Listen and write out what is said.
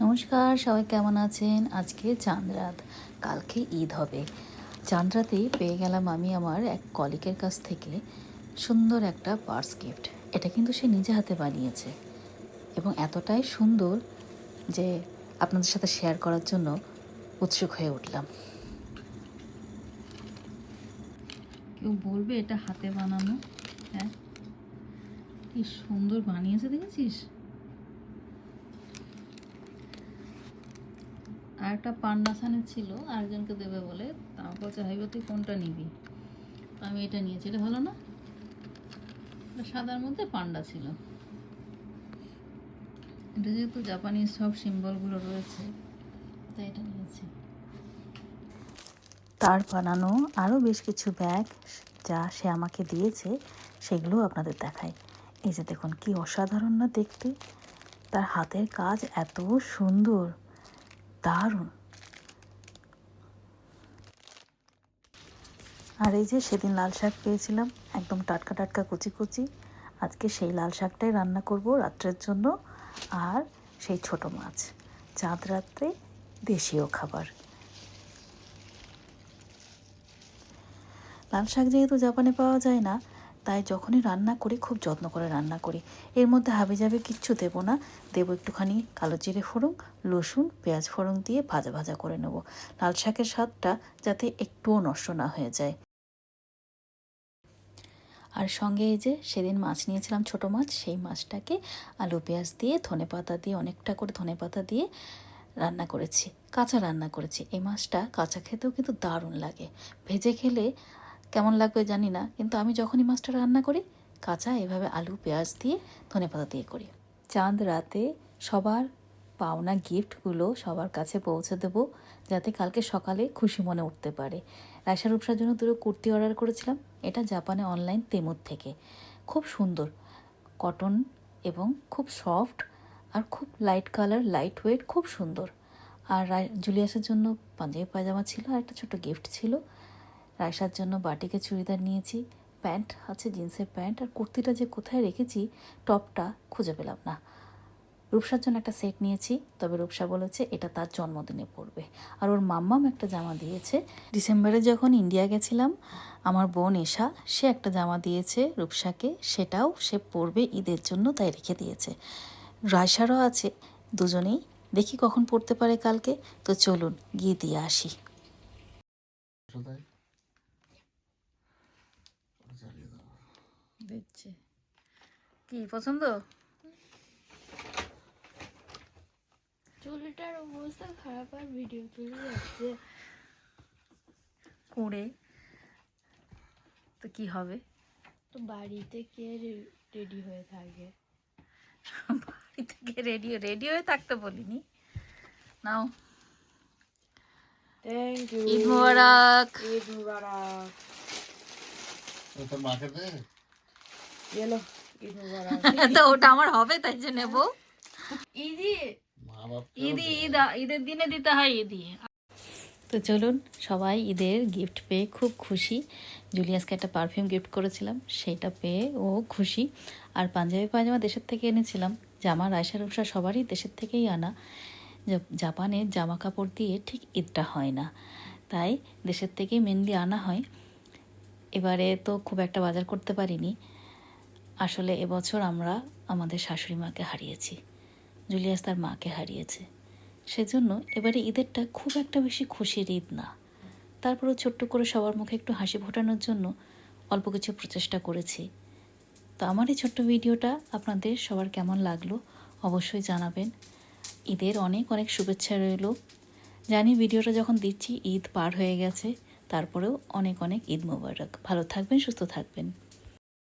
নমস্কার, সবাই কেমন আছেন? আজকে চাঁদ রাত, কালকে ঈদ হবে। চাঁদ রাতেই পেয়ে গেলাম আমি আমার এক কলিগের কাছ থেকে সুন্দর একটা পার্স গিফট। এটা কিন্তু সে নিজে হাতে বানিয়েছে এবং এতটাই সুন্দর যে আপনাদের সাথে শেয়ার করার জন্য উৎসুক হয়ে উঠলাম। কেউ বলবে এটা হাতে বানানো? হ্যাঁ, কি সুন্দর বানিয়েছে দেখেছিস? আর একটা পান্ডা ছানের ছিল, আরেকজনকে দেবে বলে। আমার কাছে হাইবে তুই কোনটা নিবি? আমি এটা নিয়েছি। এটা ভালো না? সাদার মধ্যে পান্ডা ছিল। এটা যেহেতু জাপানিজ সব সিম্বলগুলো রয়েছে তাই এটা নিয়েছি। তার বানানো আরও বেশ কিছু ব্যাগ যা সে আমাকে দিয়েছে সেগুলো আপনাদের দেখায়। এই যে দেখুন কি অসাধারণ না দেখতে, তার হাতের কাজ এত সুন্দর, দারুণ। আর এই যে সেদিন লাল শাক পেয়েছিলাম, একদম টাটকা টাটকা কুচি কুচি। আজকে সেই লাল শাকটাই রান্না করব রাত্রের জন্য। আর সেই ছোট মাছ, চাঁদ রাত্রে দেশীয় খাবার। লাল শাক যেহেতু জাপানে পাওয়া যায় না, তাই যখনই রান্না করি খুব যত্ন করে রান্না করি। এর মধ্যে হাবিজাবি কিচ্ছু দেবো না, দেবো একটুখানি কালো জিরে ফোড়ন, রসুন, পেঁয়াজ ফোড়ন দিয়ে ভাজা ভাজা করে নেব, লাল শাকের স্বাদটা যাতে একটুও নষ্ট না হয়ে যায়। আর সঙ্গে এই যে সেদিন মাছ নিয়েছিলাম, ছোট মাছ, সেই মাছটাকে আলু পেঁয়াজ দিয়ে ধনেপাতা দিয়ে অনেকটা করে ধনেপাতা দিয়ে রান্না করেছি, কাঁচা রান্না করেছি। এই মাছটা কাঁচা খেতেও কিন্তু দারুণ লাগে, ভেজে খেলে কেমন লাগবে জানি না, কিন্তু আমি যখনই মাছটা রান্না করি কাঁচা এভাবে আলু পেঁয়াজ দিয়ে ধনেপাতা দিয়ে করি। চাঁদ রাতে সবার পাওনা গিফটগুলো সবার কাছে পৌঁছে দেবো, যাতে কালকে সকালে খুশি মনে উঠতে পারে। রায়সা রূপসার জন্য দুটো কুর্তি অর্ডার করেছিলাম, এটা জাপানে অনলাইন তেমুর থেকে। খুব সুন্দর কটন এবং খুব সফট আর খুব লাইট কালার, লাইট ওয়েট, খুব সুন্দর। আর জুলিয়াসের জন্য পাঞ্জাবি পায়জামা ছিল, আর একটা ছোটো গিফট ছিল। রায়সার জন্য বাটিকে চুড়িদার নিয়েছি, প্যান্ট আছে, জিন্সের প্যান্ট। আর কুর্তিটা যে কোথায় রেখেছি, টপটা খুঁজে পেলাম না। রূপসার জন্য একটা সেট নিয়েছি, তবে রূপসা বলেছে এটা তার জন্মদিনে পরবে। আর ওর মাম্মাম একটা জামা দিয়েছে। ডিসেম্বরে যখন ইন্ডিয়া গেছিলাম, আমার বোন এশা, সে একটা জামা দিয়েছে রূপসাকে, সেটাও সে পরবে ঈদের জন্য, তাই রেখে দিয়েছে। রায়সারও আছে, দুজনেই দেখি কখন পরতে পারে কালকে। তো চলুন গিয়ে দিয়ে আসি। দেখছে কি পছন্দ? চুলটার অবস্থা খারাপ আর ভিডিও তুলে যাচ্ছে কুঁড়ে, তো কি হবে? তো বাড়িতে কে রেডি হয়ে থাকে? বাড়ি থেকে রেডি রেডি হয়ে থাকতে বলিনি। নাও, থ্যাংক ইউ। ঈদ মোবারক। ঈদ মুবারক। তোর মাকে দে। এলো ঈদ মুবারক। তো ওটা আমার হবে, তাই যে নেবো। ঈদি মা বাপ ঈদি ঈদের দিনে দিতে হয় ঈদি। তো চলুন, সবাই ঈদের গিফট পেয়ে খুব খুশি। জুলিয়াসকে একটা পারফিউম গিফট করেছিলাম, সেটা পেয়ে ও খুশি। আর পাঞ্জাবি পায়জামা দেশের থেকে এনেছিলাম। জামা রায়সা রূপসা সবারই দেশের থেকেই আনা। জাপানে জামা কাপড় দিয়ে ঠিক ঈদটা হয় না, তাই দেশের থেকেই মেনলি আনা হয়। এবারে তো খুব একটা বাজার করতে পারিনি। আসলে এবছর আমরা আমাদের শাশুড়ি মাকে হারিয়েছি, জুলিয়াস তার মাকে হারিয়েছে। সেজন্য এবারে ঈদেরটা খুব একটা বেশি খুশির ঈদ না। তারপরেও ছোট্ট করে সবার মুখে একটু হাসি ফোটানোর জন্য অল্প কিছু প্রচেষ্টা করেছি। তো আমার এই ছোট্ট ভিডিওটা আপনাদের সবার কেমন লাগলো অবশ্যই জানাবেন। ঈদের অনেক অনেক শুভেচ্ছা রইল। জানি ভিডিওটা যখন দিচ্ছি ঈদ পার হয়ে গেছে, তারপরেও অনেক অনেক ঈদ মোবারক। ভালো থাকবেন, সুস্থ থাকবেন।